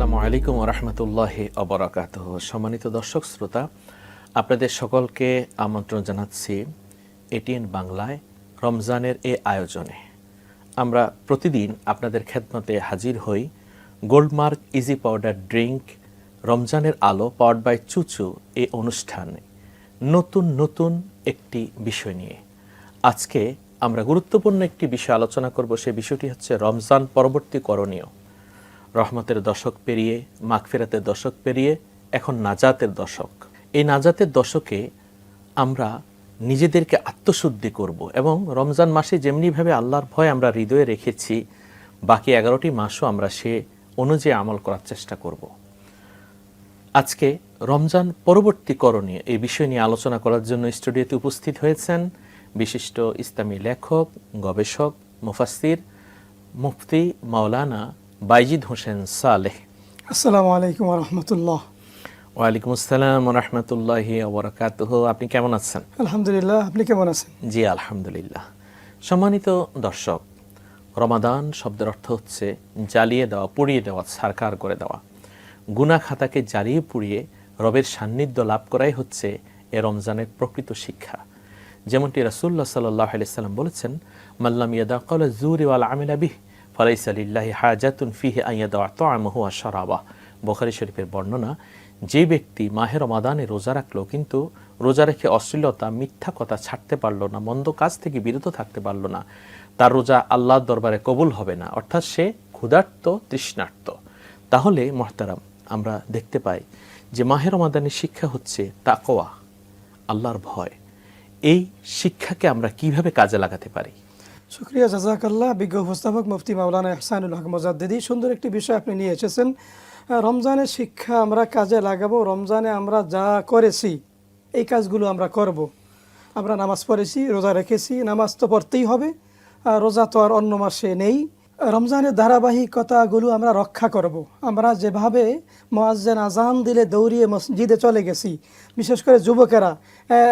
আসসালামু আলাইকুম ওয়া রাহমাতুল্লাহি ওয়া বারাকাতুহু। সম্মানিত দর্শক শ্রোতা, আপনাদের সকলকে আমন্ত্রণ জানাচ্ছি এটিএন বাংলায় রমজানের এই আয়োজনে। আমরা প্রতিদিন আপনাদের খেদমতে হাজির হই গোল্ডমার্ক ইজি পাউডার ড্রিঙ্ক রমজানের আলো পাওয়ার্ড বাই চুচু এই অনুষ্ঠানে নতুন একটি বিষয় নিয়ে। আজকে আমরা গুরুত্বপূর্ণ একটি বিষয় আলোচনা করব। সেই বিষয়টি হচ্ছে রমজান পরবর্তী করণীয়। রহমতের দশক পেরিয়ে, মাগফিরাতের দশক পেরিয়ে এখন নাজাতের দশক। এই নাজাতের দশকে আমরা নিজেদেরকে আত্মশুদ্ধি করব এবং রমজান মাসে যেমনিভাবে আল্লাহর ভয় আমরা হৃদয়ে রেখেছি, বাকি 11টি মাসও আমরা সে অনুযায়ী আমল করার চেষ্টা করব। আজকে রমজান পরবর্তী করণীয় এই বিষয় নিয়ে আলোচনা করার জন্য স্টুডিওতে উপস্থিত হয়েছেন বিশিষ্ট ইসলামী লেখক, গবেষক, মুফাসসির, মুফতি মাওলানা বাইজিদ হোসেন সালেহ। আসসালামু আলাইকুম ওয়া রাহমাতুল্লাহ। ওয়ালাইকুম আসসালাম ওয়া রাহমাতুল্লাহি ওয়া বারাকাতুহু। আপনি কেমন আছেন? আলহামদুলিল্লাহ, আপনি কেমন আছেন? জি আলহামদুলিল্লাহ। সম্মানিত দর্শক, রমাদান শব্দের অর্থ হচ্ছে জ্বালিয়ে দেওয়া, পুড়িয়ে দেওয়া, ছারখার করে দেওয়া। গুনাহ খাতাকে জ্বালিয়ে পুড়িয়ে রবের সান্নিধ্য লাভ করাই হচ্ছে এ রমজানের প্রকৃত শিক্ষা। যেমনটি রাসূলুল্লাহ সাল্লাল্লাহু আলাইহি সাল্লাম বলেছেন, মাল্লাম ইয়াদা ক্বাওলা যুরি ওয়াল আমালা বিহি ফালাইসা লিল্লাহি হাজাতুন ফিহি আন ইয়াদা তা'আমাহু ওয়া শারাবাহ। বুখারী শরীফের বর্ণনা, যে ব্যক্তি মাহে রমাদানে রোজা রাখলো কিন্তু রোজা রেখে অশ্লীলতা, মিথ্যা কথা ছাড়তে পারলো না, মন্দ কাজ থেকে বিরত থাকতে পারলো না, তার রোজা আল্লাহর দরবারে কবুল হবে না, অর্থাৎ সে ক্ষুধার্ত, তৃষ্ণার্ত। তাহলে মুহতারাম, আমরা দেখতে পাই যে মাহে রমাদানের শিক্ষা হচ্ছে তাকওয়া, আল্লাহর ভয়। এই শিক্ষাকে আমরা কিভাবে কাজে লাগাতে পারি? শুকরিয়া, জাযাকাল্লাহ। বিজ্ঞ উপস্থাপক মুফতি মাওলানা ইহসানুল হক মুজাদ্দিদি, সুন্দর একটি বিষয় আপনি নিয়ে এসেছেন। রমজানের শিক্ষা আমরা কাজে লাগাবো। রমজানে আমরা যা করেছি এই কাজগুলো আমরা করব। আমরা নামাজ পড়েছি, রোজা রেখেছি, নামাজ তো পড়তেই হবে, রোজা তো আর অন্য মাসে নেই। রমজানের ধারাবাহিকতাগুলো আমরা রক্ষা করব। আমরা যেভাবে মুয়াজ্জিন আজান দিলে দৌড়িয়ে মসজিদে চলে গেছি, বিশেষ করে যুবকেরা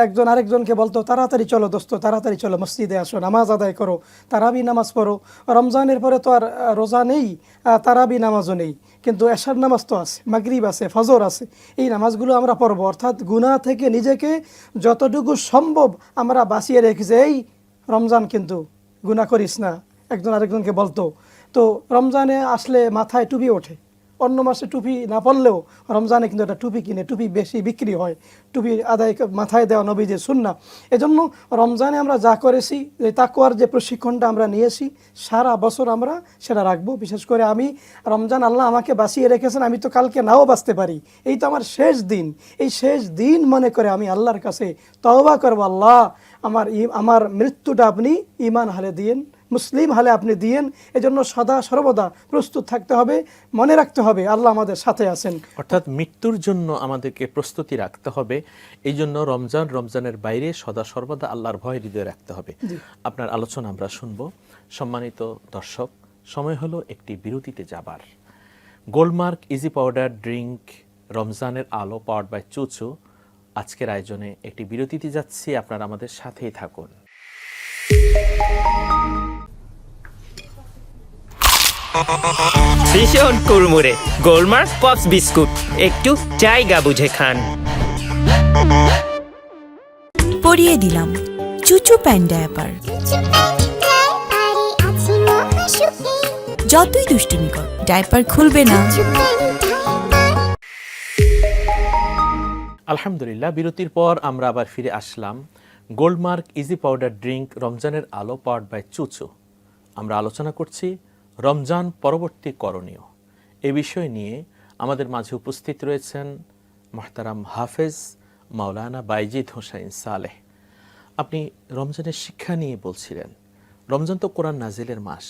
একজন আরেকজনকে বলতো, তাড়াতাড়ি চলো দোস্ত, তাড়াতাড়ি চলো মসজিদে আসো, নামাজ আদায় করো, তারাবি নামাজ পড়ো। রমজানের পরে তো আর রোজা নেই, তারাবি নামাজও নেই, কিন্তু এশার নামাজ তো আছে, মাগরিব আছে, ফজর আছে। এই নামাজগুলো আমরা পড়বো। অর্থাৎ গুনাহ থেকে নিজেকে যতটুকু সম্ভব আমরা বাঁচিয়ে রেখেছি। এই রমজান কিন্তু গুনাহ করিস না, একজন আরেকজনকে বলতো। তো রমজানে আসলে মাথায় টুপি ওঠে। অন্য মাসে টুপি না পড়লেও রমজানে কিন্তু একটা টুপি কিনে, টুপি বেশি বিক্রি হয়, টুপি আদায় মাথায় দেওয়া নবীজির সুন্নাহ। এজন্য রমজানে আমরা যা করেছি, যে তাকওয়ার যে প্রশিক্ষণটা আমরা নিয়েছি, সারা বছর আমরা সেটা রাখবো। বিশেষ করে আমি রমজান, আল্লাহ আমাকে বাঁচিয়ে রেখেছেন, আমি তো কালকে নাও বাঁচতে পারি, এই তো আমার শেষ দিন। এই শেষ দিন মনে করে আমি আল্লাহর কাছে তওবা করবো, আল্লাহ আমার মৃত্যুটা আপনি ঈমান হালে দিয়েন, মুসলিম হালে আপনি দিয়েন। এজন্য সদা সর্বদা প্রস্তুত থাকতে হবে, মনে রাখতে হবে আল্লাহ আমাদের সাথে আছেন। অর্থাৎ মৃত্যুর জন্য আমাদেরকে প্রস্তুতি রাখতে হবে। এই জন্য রমজানের বাইরে সদা সর্বদা আল্লাহর ভয় হৃদয়ে রাখতে হবে। আপনার আলোচনা আমরা শুনব। সম্মানিত দর্শক, সময় হলো একটি বিরতিতে যাবার। গোল্ডমার্ক ইজি পাউডার ড্রিঙ্ক রমজানের আলো পাওয়ার্ড বাই চুচু আজকের আয়োজনে একটি বিরতিতে যাচ্ছি। আপনারা আমাদের সাথেই থাকুন। ভীষণ কুড়মুড়ে গোলমার্ক পপস বিস্কুট, একটু জায়গা বুঝে খান। পরিয়ে দিলাম চুচু প্যান্ট ডায়াপার। যতই দুষ্টুমি কর, ডায়াপার খুলবে না। আলহামদুলিল্লাহ, বিরতির পর আমরা আবার ফিরে আসলাম। গোল্ডমার্ক ইজি পাউডার ড্রিঙ্ক রমজানের আলো পাওয়ার্ড বাই চুচু। আমরা আলোচনা করছি রমজান পরবর্তী করণীয়। এ বিষয় নিয়ে আমাদের মাঝে উপস্থিত রয়েছেন মুহতারাম হাফেজ মাওলানা বাইজিদ হোসেন সালেহ। আপনি রমজানের শিক্ষা নিয়ে বলছিলেন। রমজান তো কোরআন নাজিলের মাস।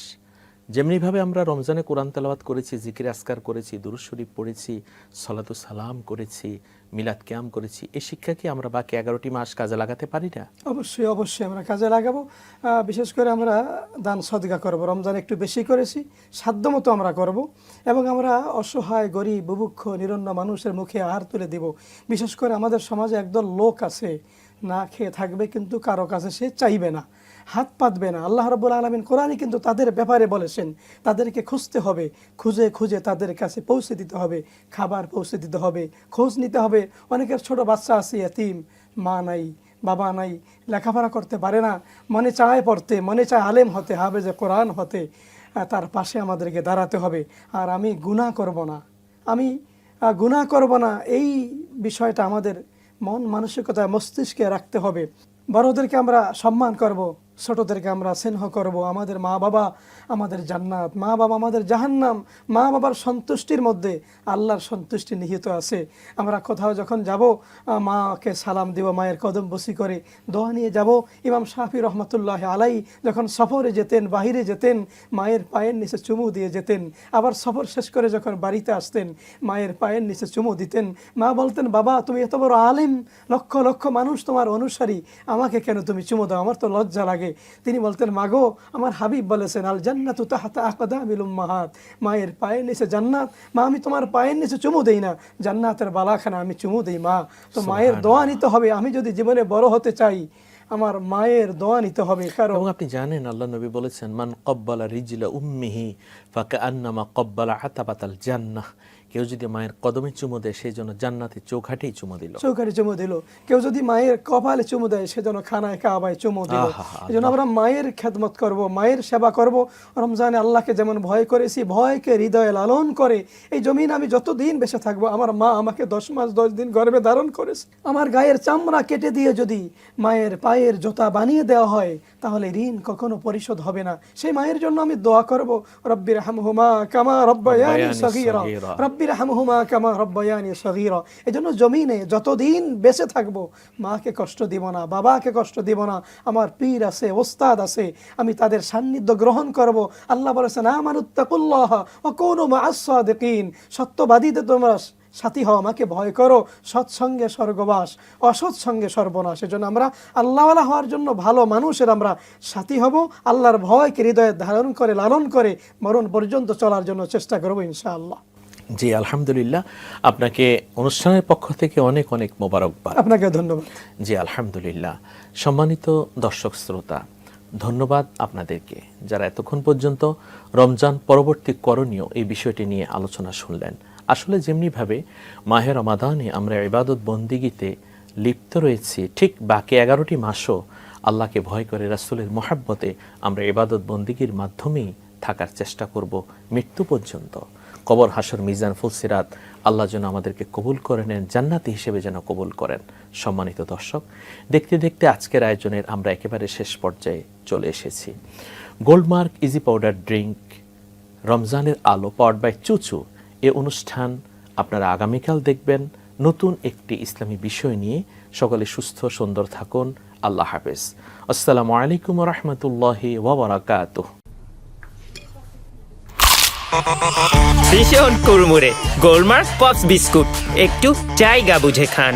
যেমনিভাবে আমরা রমজানে কোরআন তেলাওয়াত করেছি, জিকির আসকার করেছি, দুরূদ শরীফ পড়েছি, সালাতু সালাম করেছি, মিলাদ কিয়াম করেছি, এই শিক্ষা কি আমরা বাকি 11টি মাস কাজে লাগাতে পারি না? অবশ্যই অবশ্যই আমরা কাজে লাগাবো। বিশেষ করে আমরা দান সদকা করব। রমজান একটু বেশি করেছি, সাধ্যমতো আমরা করব এবং আমরা অসহায়, গরিব, বুভুক্ষ, নিরন্ন মানুষের মুখে আহার তুলে দিব। বিশেষ করে আমাদের সমাজে একদল লোক আছে, না খেয়ে থাকবে কিন্তু কারো কাছে সে চাইবে না। হাত পাতবে না। আল্লাহ রাব্বুল আলামিন কোরআনে কিন্তু তাদের ব্যাপারে বলেছেন, তাদেরকে খুঁজতে হবে, খুঁজে খুঁজে তাদের কাছে পৌঁছে দিতে হবে, খাবার পৌঁছে দিতে হবে, খোঁজ নিতে হবে। অনেকের ছোট বাচ্চা আছে এতিম, মা নাই, বাবা নাই, লেখাপড়া করতে পারে না, মনে চায় পড়তে, মনে চায় আলেম হতে, হাফেজে কোরআন হতে, তার পাশে আমাদেরকে দাঁড়াতে হবে। আর আমি গুনাহ করব না, আমি গুনাহ করব না, এই বিষয়টা আমাদের মন মানসিকতায় মস্তিষ্কে রাখতে হবে। বড়দেরকে আমরা সম্মান করব, ছোটদেরকে আমরা স্নেহ করব। আমাদের মা বাবা আমাদের জান্নাত, মা বাবা আমাদের জাহান্নাম। মা বাবার সন্তুষ্টির মধ্যে আল্লাহর সন্তুষ্টি নিহিত আছে। আমরা কোথাও যখন যাব, মাকে সালাম দিব, মায়ের কদম বসি করে দোয়া নিয়ে যাব। ইমাম শাফি রহমতুল্লাহ আলাই যখন সফরে যেতেন, বাহিরে যেতেন, মায়ের পায়ের নিচে চুমু দিয়ে যেতেন। আবার সফর শেষ করে যখন বাড়িতে আসতেন, মায়ের পায়ের নিচে চুমু দিতেন। মা বলতেন, বাবা তুমি এত বড় আলেম, লক্ষ লক্ষ মানুষ তোমার অনুসারী, আমাকে কেন তুমি চুমু দাও, আমার তো লজ্জা লাগে। তিনি বলতেন, মাগো আমার হাবিব বলেছেন, আল জান্নাতু তাহতা আকদামিল উম্মাহাত, মায়ের পায়ের নিচে জান্নাত। মা আমি তোমার পায়ের নিচে চুমু দেই না, জান্নাতের বালাখানা আমি চুমু দেই মা। তো মায়ের দোয়া নিতে হবে। আমি যদি জীবনে বড় হতে চাই, আমার মায়ের দোয়া নিতে হবে। কারণ এবং আপনি জানেন আল্লাহ নবী বলেছেন, মান কব্বালা রিজলা উম্মিহি ফাকান্নামা কব্বালা আতাবাতাল জান্নাহ। কেউ যদি মায়ের কদমে চুমু দেয়, সেই জন্য জান্নাতে চৌখাটেই চুমু দিল, চৌকাঠে চুমু দিল। কেউ যদি মায়ের কপালে চুমু দেয়, সেজন্য খানায় কাবায় চুমু দিল। এই জন্য আমরা মায়ের খেদমত করব, মায়ের সেবা করব। রমজানে আল্লাহকে যেমন ভয় করেছি, ভয়কে হৃদয়ে লালন করে এই জমিন আমি যতদিন বেঁচে থাকবো, আমার মা আমাকে 10 মাস 10 দিন গর্ভে ধারণ করেছে। আমার গায়ের চামড়া কেটে দিয়ে যদি মায়ের পায়ের জুতা বানিয়ে দেওয়া হয়, তাহলে ঋণ কখনো পরিশোধ হবে না। সেই মায়ের জন্য আমি দোয়া করব, রব্বির হামহুমা কামা রব্বায়ানি সগীরা, রব্বির হামহুমা কামা রব্বায়ানি সগীরা। এজন্য জমিনে যতদিন বেঁচে থাকবো, মাকে কষ্ট দিব না, বাবাকে কষ্ট দিব না। আমার পীর আছে, ওস্তাদ আছে, আমি তাদের সান্নিধ্য গ্রহণ করব। আল্লাহ বলেছেন, আমানুত্তাকুল্লাহ ওয়া কুনু মা'আস সাদিকিন, সত্যবাদীদের তোমরা সাথী হও, আমাকে ভয় করো। সৎসঙ্গে স্বর্গবাস, অসৎ সঙ্গে সর্বনাশ। এজন্য আমরা আল্লাহওয়ালা হওয়ার জন্য, ভালো মানুষের আমরা সাথী হব। আল্লাহর ভয়কে হৃদয়ে ধারণ করে, লালন করে মরণ পর্যন্ত চলার জন্য চেষ্টা করবো ইনশাআল্লাহ। জি আলহামদুলিল্লাহ, আপনাকে অনুষ্ঠানের পক্ষ থেকে অনেক অনেক মোবারকবাদ। আপনাকে ধন্যবাদ। জি আলহামদুলিল্লাহ। সম্মানিত দর্শক শ্রোতা, ধন্যবাদ আপনাদেরকে যারা এতক্ষণ পর্যন্ত রমজান পরবর্তী করণীয় এই বিষয়টি নিয়ে আলোচনা শুনলেন। আসলে যেমনিভাবে মাহে রমাদানে আমরা ইবাদত বন্দিগিতে লিপ্ত রয়েছি, ঠিক বাকি 11টি মাসও আল্লাহকে ভয় করে রাসূলের মহাব্বতে আমরা ইবাদত বন্দিগির মাধ্যমেই থাকার চেষ্টা করব মৃত্যু পর্যন্ত। কবর, হাসর, মিজান, ফুলসিরাত আল্লাহ যেন আমাদেরকে কবুল করে নেন, জান্নাতি হিসেবে যেন কবুল করেন। সম্মানিত দর্শক, দেখতে দেখতে আজকের আয়োজনের আমরা একেবারে শেষ পর্যায়ে চলে এসেছি। গোল্ডমার্ক ইজি পাউডার ড্রিঙ্ক, রমজানের আলো, পাওয়ার্ড বাই চুচু, এ অনুষ্ঠান আপনারা আগামীকাল দেখবেন নতুন একটি ইসলামী বিষয় নিয়ে। সকলে সুস্থ সুন্দর থাকুন। আল্লাহ হাফেজ। আসসালামু আলাইকুম ওয়া রাহমাতুল্লাহি ওয়া বারাকাতুহু। ভীষণ কুড়মুড়ে গোলমার্ক পপস বিস্কুট, একটু জায়গা বুঝে খান।